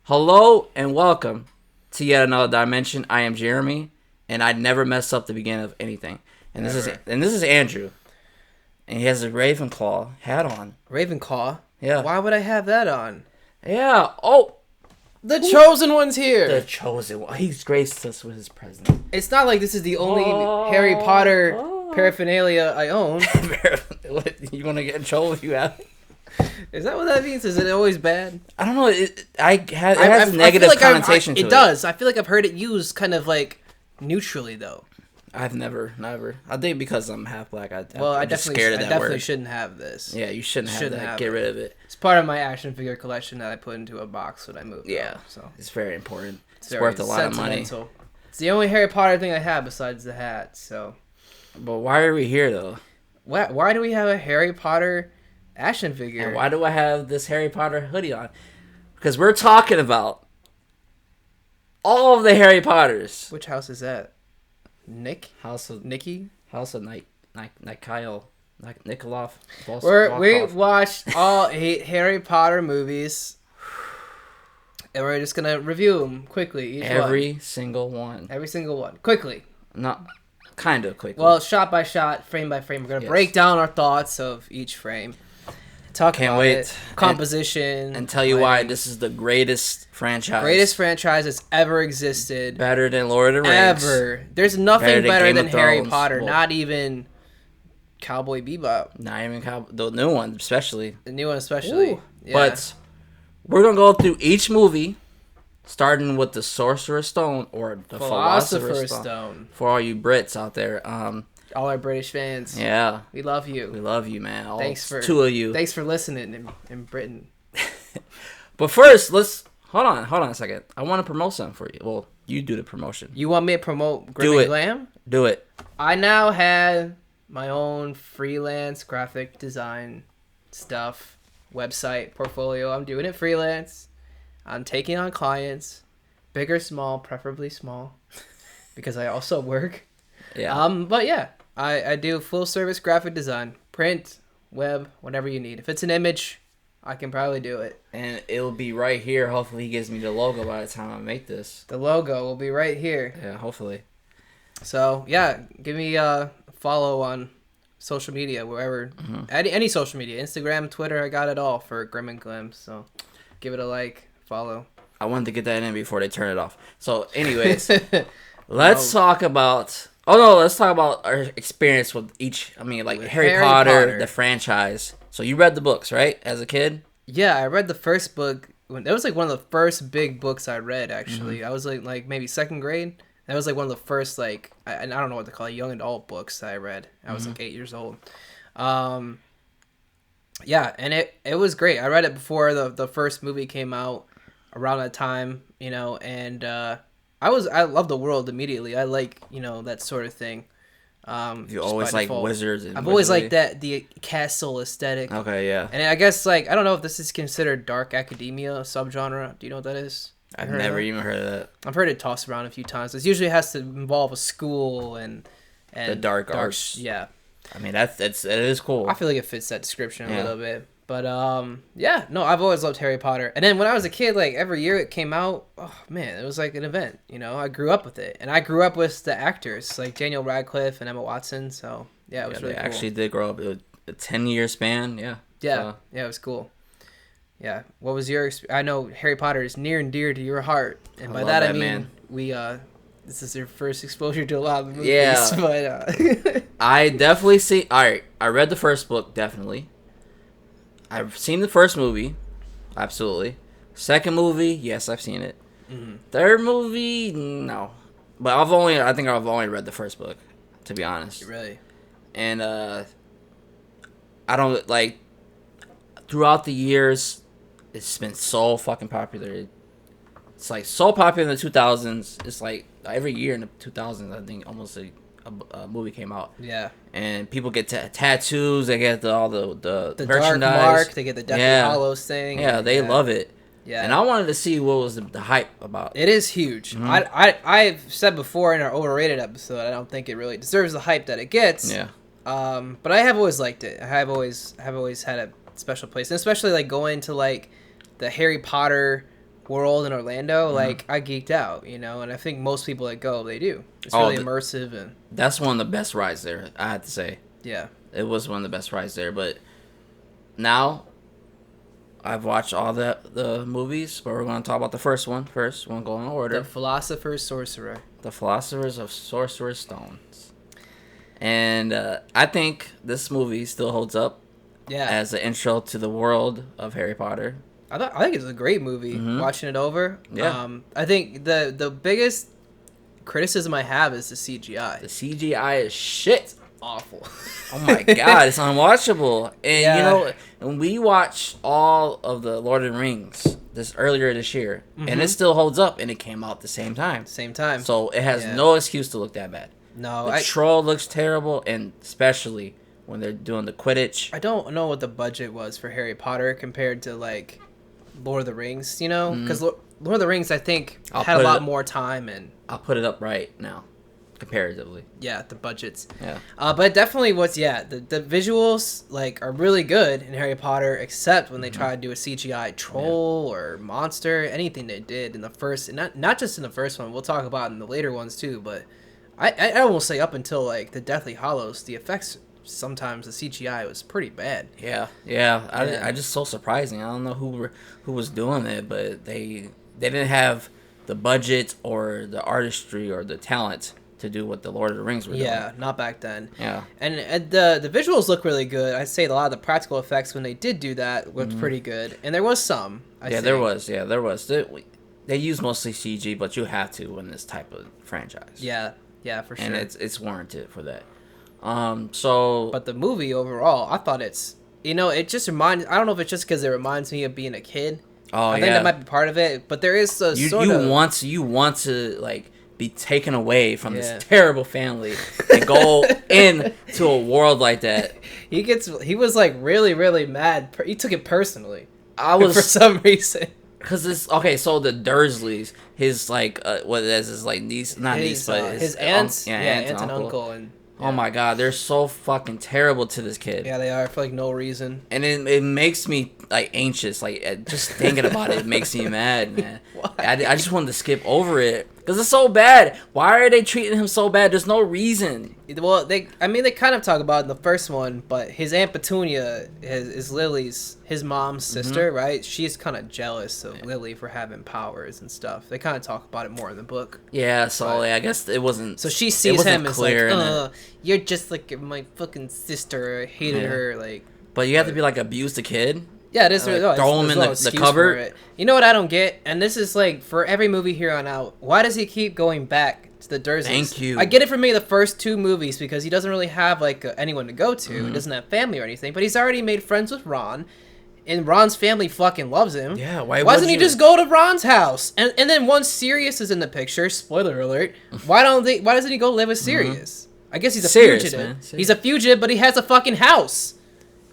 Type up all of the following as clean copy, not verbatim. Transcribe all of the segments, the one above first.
Hello and welcome to yet another dimension. I am Jeremy, and I never mess up the beginning of anything. And this is Andrew, and he has a Ravenclaw hat on. Ravenclaw? Yeah. Why would I have that on? Yeah. Oh, the Chosen One's here. The Chosen One. He's graced us with his presence. It's not like this is the only Harry Potter paraphernalia I own. You want to get in trouble if you have? Is that what that means? Is it always bad? I don't know. It has a negative connotation to it. It does. I feel like I've heard it used kind of like neutrally, though. I've never. I think because I'm half black, I'm just definitely, scared of that word. I definitely shouldn't have this. Yeah, you shouldn't have that. Get rid of it. It's part of my action figure collection that I put into a box when I moved. Yeah, so it's very important. It's very worth a lot of money. It's the only Harry Potter thing I have besides the hat. So, but why are we here though? Why do we have a Harry Potter action figure? And why do I have this Harry Potter hoodie on? Because we're talking about all of the Harry Potters. Which house is that? House of Kyle. Nikolov. We watched all 8 Harry Potter movies, and we're just gonna review them quickly. Every single one, quickly. Not kind of quickly. Well, shot by shot, frame by frame. We're gonna break down our thoughts of each frame. Can't wait. Composition and tell you why this is the greatest franchise. Greatest franchise that's ever existed. Better than Lord of the Rings. Ever. There's nothing better than Harry Potter. Well, not even Cowboy Bebop. Not even the new one, especially. The new one, especially. Yeah. But we're gonna go through each movie, starting with the Sorcerer Stone or the Philosopher's Stone. For all you Brits out there, all our British fans. Yeah. We love you. We love you, man. Thanks for 2 of you. Thanks for listening in Britain. But first, let's hold on a second. I want to promote something for you. Well, you do the promotion. You want me to promote Grim and Glam? Do it. I now have my own freelance graphic design stuff, website, portfolio. I'm doing it freelance. I'm taking on clients, big or small, preferably small, because I also work. Yeah. But yeah. I do full service graphic design, print, web, whatever you need. If it's an image, I can probably do it. And it'll be right here. Hopefully he gives me the logo by the time I make this. The logo will be right here. Yeah, hopefully. So yeah, give me a follow on social media, wherever, any social media, Instagram, Twitter, I got it all for Grim and Glam. So give it a like, follow. I wanted to get that in before they turn it off. So anyways, let's talk about... Oh no, let's talk about our experience with each. I mean, like Harry Potter, the franchise. So you read the books, right, as a kid? Yeah, I read the first book. That was like one of the first big books I read. Actually, I was like maybe second grade. That was like one of the first I don't know what to call it, young adult books that I read. I was like 8 years old. Yeah, and it was great. I read it before the first movie came out, around that time, and I love the world immediately. I like, that sort of thing. You always like wizards. I've always liked the castle aesthetic. Okay, yeah. And I guess I don't know if this is considered dark academia subgenre. Do you know what that is? I've never even heard of that. I've heard it tossed around a few times. It usually has to involve a school and the dark arts. Yeah. I mean, it is cool. I feel like it fits that description a little bit. But, yeah, no, I've always loved Harry Potter. And then when I was a kid, every year it came out, oh, man, it was like an event, I grew up with it. And I grew up with the actors, like Daniel Radcliffe and Emma Watson, so, yeah, it was really cool. They actually did grow up. It was a 10-year span, yeah. Yeah, it was cool. Yeah, what was your experience? I know Harry Potter is near and dear to your heart. And by that, I mean, man. This is your first exposure to a lot of movies. Yeah. But, I definitely I read the first book, definitely. I've seen the first movie, absolutely. Second movie, yes, I've seen it. Mm-hmm. Third movie, no. But I think I've only read the first book, to be honest. Really? And I don't throughout the years, it's been so fucking popular. It's so popular in the 2000s. It's every year in the 2000s, I think almost a movie came out. Yeah. And people get tattoos. They get all the merchandise. Dark Mark. They get the Deathly Hallows thing. Yeah, they love it. Yeah. And I wanted to see what was the hype about. It is huge. Mm-hmm. I've said before in our overrated episode, I don't think it really deserves the hype that it gets. Yeah. But I have always liked it. I have always had a special place, and especially going to the Harry Potter world in Orlando, like I geeked out, you know, and I think most people that go, they do. It's really immersive and that's one of the best rides there. I have to say, yeah, it was one of the best rides there. But now I've watched all the movies, but we're going to talk about the first one first. We're going to go in order. The Philosopher's Sorcerer. The Philosophers of Sorcerer's Stones. And I think this movie still holds up. Yeah. As an intro to the world of Harry Potter. I think it's a great movie. Watching it over. Yeah. I think the biggest criticism I have is the CGI. The CGI is shit. Awful. Oh my god, it's unwatchable. And you know, when we watched all of the Lord of the Rings earlier this year, and it still holds up, and it came out at the same time. So it has no excuse to look that bad. No, the troll looks terrible, and especially when they're doing the Quidditch. I don't know what the budget was for Harry Potter compared to like Lord of the Rings, you know, because Lord of the Rings I think had a lot more time, and I'll put it up right now. Comparatively, the budgets, but it definitely was, the visuals like are really good in Harry Potter, except when they try to do a CGI troll or monster. Anything they did in the first, and not just in the first one, we'll talk about in the later ones too, but I almost say up until like the Deathly Hallows, the effects, sometimes the CGI was pretty bad. I just so surprising. I don't know who was doing it, but they didn't have the budget or the artistry or the talent to do what the Lord of the Rings were doing. Yeah, not back then. Yeah. And the visuals look really good. I'd say a lot of the practical effects when they did do that looked pretty good. And there was some, I think. There was. They use mostly CG, but you have to in this type of franchise. Yeah, for sure. And it's warranted for that. But the movie overall, I thought it's, it just reminds, I don't know if it's just because it reminds me of being a kid. I think that might be part of it, but there is a you want to like be taken away from this terrible family and go into a world like that. He was like really, really mad. He took it personally. For some reason. Cause it's okay. So the Dursleys, his like his like niece, not niece, but his aunts, aunt and uncle, and oh my god, they're so fucking terrible to this kid. Yeah, they are for like no reason. And it makes me like anxious. Like just thinking about it makes me mad, man. I just wanted to skip over it because it's so bad. Why are they treating him so bad? There's no reason. Well, they kind of talk about it in the first one, but his Aunt Petunia is Lily's, his mom's sister, right? She's kind of jealous of Lily for having powers and stuff. They kind of talk about it more in the book. Yeah, so I guess it wasn't. So she sees him as like, you're just like my fucking sister. I hated her, like. But you have to be like abuse the kid. Yeah, it is. Like, throw him in the cupboard. You know what I don't get, and this is like for every movie here on out. Why does he keep going back to the Dursleys? Thank you. I get it for me the first two movies because he doesn't really have like anyone to go to. He doesn't have family or anything, but he's already made friends with Ron, and Ron's family fucking loves him. Yeah, why doesn't he just go to Ron's house? And then once Sirius is in the picture, spoiler alert, why doesn't he go live with Sirius? I guess he's a fugitive. Man. He's a fugitive, but he has a fucking house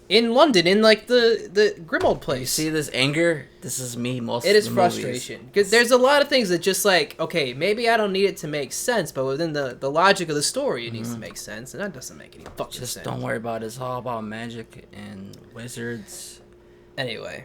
in London, in like the Grimmauld place. You see this anger? This is me most. It is frustration because there's a lot of things that just like, okay, maybe I don't need it to make sense, but within the logic of the story, it needs to make sense, and that doesn't make any fucking sense. Just don't worry about it. It's all about magic and wizards. Anyway,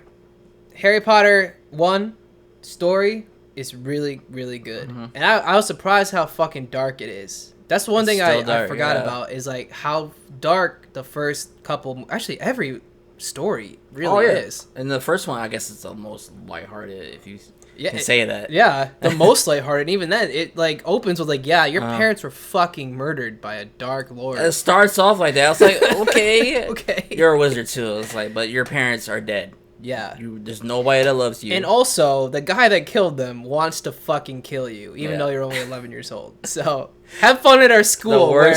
Harry Potter 1 story is really, really good, and I was surprised how fucking dark it is. That's one thing I forgot about is like how dark the first couple, actually every story really is. And the first one, I guess it's the most lighthearted, if you can say that. Yeah, the most lighthearted. Even then, it like opens with like, your parents were fucking murdered by a dark lord. It starts off like that. I was like, okay, okay, you're a wizard too. It's like, but your parents are dead. Yeah. There's nobody that loves you. And also, the guy that killed them wants to fucking kill you, even though you're only 11 years old. So, have fun at our school where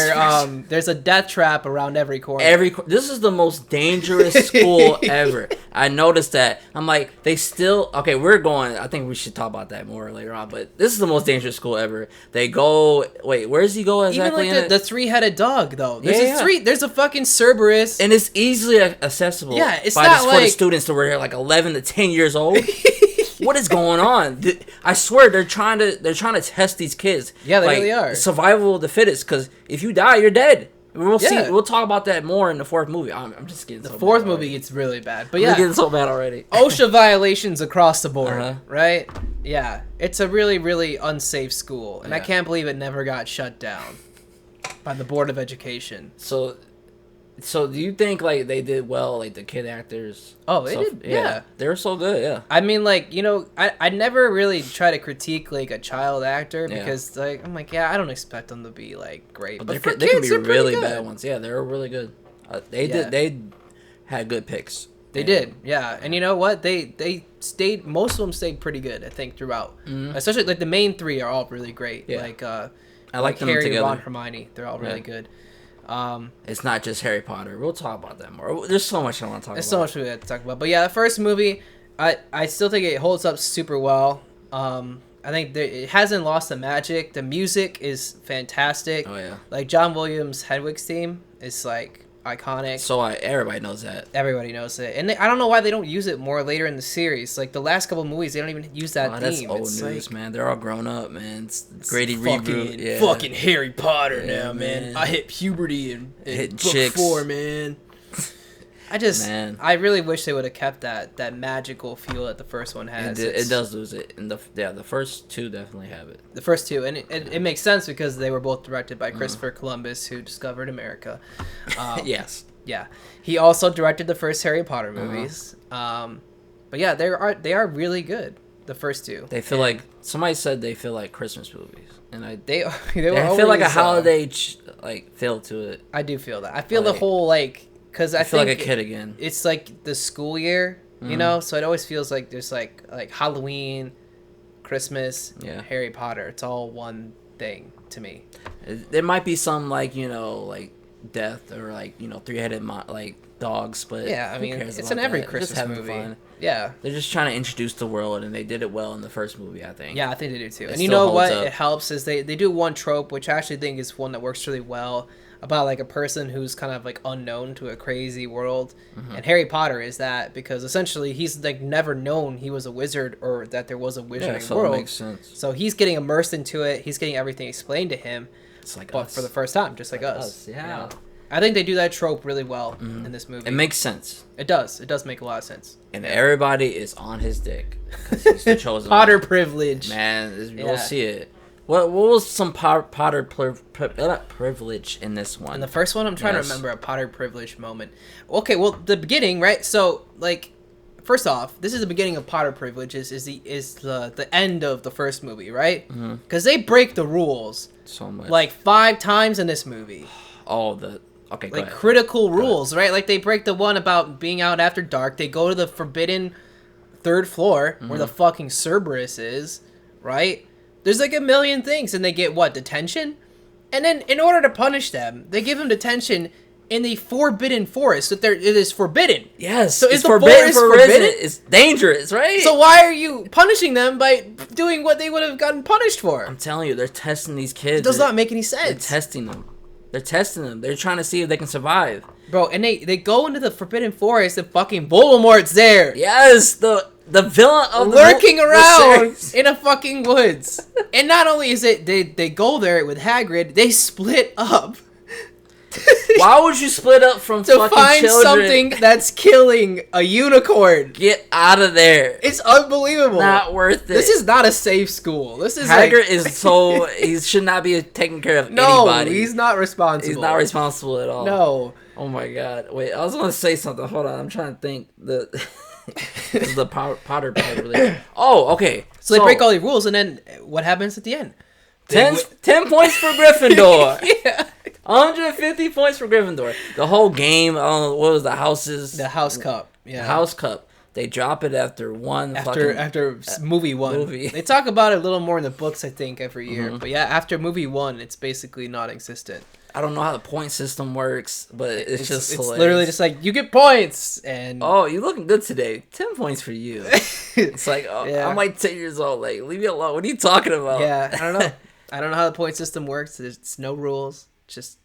there's a death trap around every corner. This is the most dangerous school ever. I noticed that. I'm like, they still... Okay, I think we should talk about that more later on, but this is the most dangerous school ever. They go... Wait, where does he go exactly? Even like the three-headed dog, though. There's a fucking Cerberus. And it's easily accessible by the students to where they're like 11 to 10 years old. What is going on? I swear they're trying to test these kids. Yeah, they really are. Survival of the fittest, because if you die, you're dead. We'll see. We'll talk about that more in the fourth movie. I'm just getting the so fourth bad movie already. gets really bad, but We're yeah, getting so bad already. OSHA violations across the board, Uh-huh. right? Yeah, it's a really, really unsafe school, and I Yeah. can't believe it never got shut down by the Board of Education. So do you think like they did well, like the kid actors? Oh, they did, yeah. They were so good, yeah. I mean, like, you know, I never really try to critique like a child actor Yeah. because like I'm like, yeah, I don't expect them to be like great, but for They can kids, be they're pretty really good. bad ones. Yeah, they were really good. Yeah. They had good picks. They did, yeah. And you know what? They stayed. Most of them stayed pretty good, I think, throughout. Mhm. Especially like the main three are all really great. Yeah. Like I like them Harry, together. Ron, Hermione. They're all really good. It's not just Harry Potter. We'll talk about that more. There's so much I want to talk There's about. so much we have to talk about. But yeah, the first movie, I still think it holds up super well. I think it hasn't lost the magic. The music is fantastic. Oh yeah. Like John Williams' Hedwig's theme is like iconic. So everybody knows that. Everybody knows it, and I don't know why they don't use it more later in the series. Like the last couple movies, they don't even use that That's theme. old It's news, like, man. They're all grown up, man. It's Grady fucking, reboot. Yeah. fucking Harry Potter Yeah, now, man. man. I hit puberty in Hit book chicks. 4, man. Man. I really wish they would have kept that magical feel that the first one has. It does lose it. And the first two definitely have it. The first two, and it makes sense because they were both directed by Christopher Columbus, who discovered America. Yes. Yeah, he also directed the first Harry Potter movies. But yeah, they are really good. The first two. They feel like somebody said they feel like Christmas movies, and They I were feel like a always, holiday feel to it. I do feel that. I feel Like, the whole like because I feel think like a kid again. it's like the school year, you know. So it always feels like there's like Halloween, Christmas, Yeah. Harry Potter. It's all one thing to me. There might be some like death or three-headed dogs, but Yeah, I who mean cares it's about in every that? They're just Christmas having movie. fun. Yeah. They're just trying to introduce the world, and they did it well in the first movie, I think. Yeah, I think they do too. It And you still know what? holds up. It helps is they do one trope, which I actually think is one that works really well, about like a person who's kind of like unknown to a crazy world. Mm-hmm. And Harry Potter is that because essentially he's like never known he was a wizard or that there was a Yeah, wizarding so world. it makes sense. So he's getting immersed into it. He's getting everything explained to him, It's like but us. for the first time, just like us. Yeah. I think they do that trope really well in this movie. It makes sense. It does. It does make a lot of sense. And everybody is on his dick. 'Cause he's the chosen Potter one. privilege. Man, Yeah. we'll see it. What was some Potter privilege in this one? In the first one, I'm trying to Yes. remember a Potter privilege moment. Okay, well, the beginning, right? So, like, first off, this is the beginning of Potter privileges. Is the end of the first movie, right? Because they break the rules So much. like 5 times in this movie. Okay, go Like ahead. critical rules, right? Like they break the one about being out after dark. They go to the forbidden 3rd floor where the fucking Cerberus is, right? There's like a million things, and they get what, detention? And then in order to punish them, they give them detention in the forbidden forest. That it is forbidden. Yes. So it's is the forbidden forest for forbidden? resident. It's dangerous, right? So why are you punishing them by doing what they would have gotten punished for? I'm telling you, they're testing these kids. It does not make any They're sense. testing them. They're testing them. They're trying to see if they can survive. Bro, and they go into the forbidden forest and fucking Voldemort's there. Yes, the villain of Lurking the around series. in a fucking woods. And not only is it they go there with Hagrid, they split up Why would you split up from to fucking find children? something that's killing a unicorn. Get out of there. It's unbelievable. Not worth it. This is not a safe school. This is Hagrid like, is so he should not be taking care of no, anybody. he's not responsible. He's not responsible at all. No. Oh my god. Wait, I was gonna say something. Hold on, I'm trying to think. The Potter privilege. Oh, okay. So they break all the rules, and then what happens at the end? 10 points for Gryffindor. Yeah. 150 points for Gryffindor. The whole game. What was the houses? The House Cup. Yeah. The House Cup. They drop it after one. After movie 1. movie. They talk about it a little more in the books, I think, every year. But yeah, after movie 1, it's basically non-existent. I don't know how the point system works, but it's just it's hilarious. literally just like you get points and Oh, you looking good today. 10 points for you. It's like, oh, Yeah. I'm like 10 years old. Like, leave me alone. What are you talking about? yeah, I don't know. I don't know how the point system works. There's no rules. Just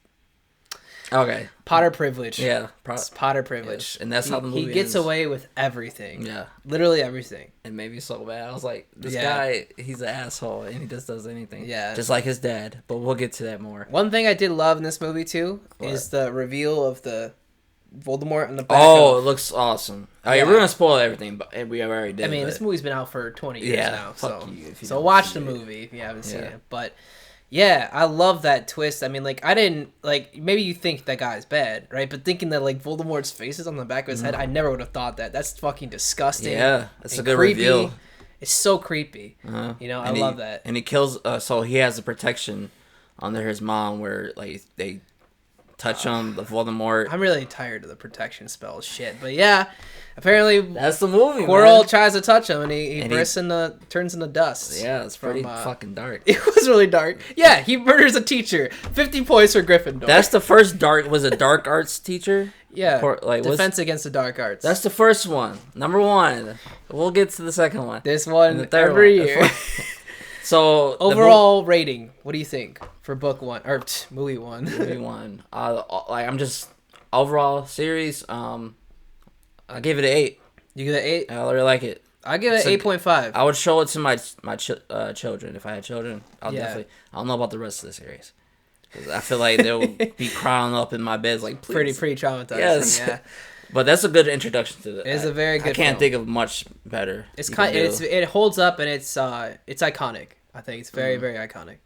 Okay. Potter privilege. Yeah. It's Potter privilege. Yes. And that's how the movie he gets ends. away with everything. Yeah. Literally everything. It made me so bad. I was like, this Yeah. guy, he's an asshole, and he just does anything. Yeah. Just like his dad. But we'll get to that more. One thing I did love in this movie too What? is the reveal of the Voldemort on the back. Oh, of, it looks awesome. Oh, yeah, Yeah. we're gonna spoil everything, but we already did. I mean, but this movie's been out for 20 years Yeah, now, fuck so you if you so don't watch see the it. movie if you haven't seen Yeah. it. But yeah, I love that twist. I mean, like I didn't like maybe you think that guy's bad, right? But thinking that like Voldemort's face is on the back of his head, I never would have thought that. That's fucking disgusting. Yeah, that's a and good creepy. reveal. It's so creepy. Uh-huh. You know, And I love that. And he kills. So he has the protection under his mom, where like they touch him, the Voldemort. I'm really tired of the protection spell shit, but yeah, apparently That's the movie. Quirrell Man. tries to touch him, and he And bursts turns into dust. Yeah, it's pretty from, fucking dark. It was really dark. Yeah, he murders a teacher. 50 points for Gryffindor. That's the first dark. Was a dark arts teacher? yeah. like, what's- Defense against the dark arts. That's the first one. Number one. We'll get to the second one. this one And the third every one. year. So Overall rating. What do you think for book one or movie one? movie one. Like I'm just overall series. I gave it an 8. You give it 8. I really like it. I give it So- 8.5. I would show it to my children if I had children. I'll Yeah. definitely. I don't know about the rest of the series, 'cause I feel like they'll be crying up in my beds like, please. Pretty traumatizing. Yes. Yeah. But that's a good introduction to the. It's a very I good can't film. think of much better. It's you kind. can do. It holds up and it's iconic. I think it's very iconic.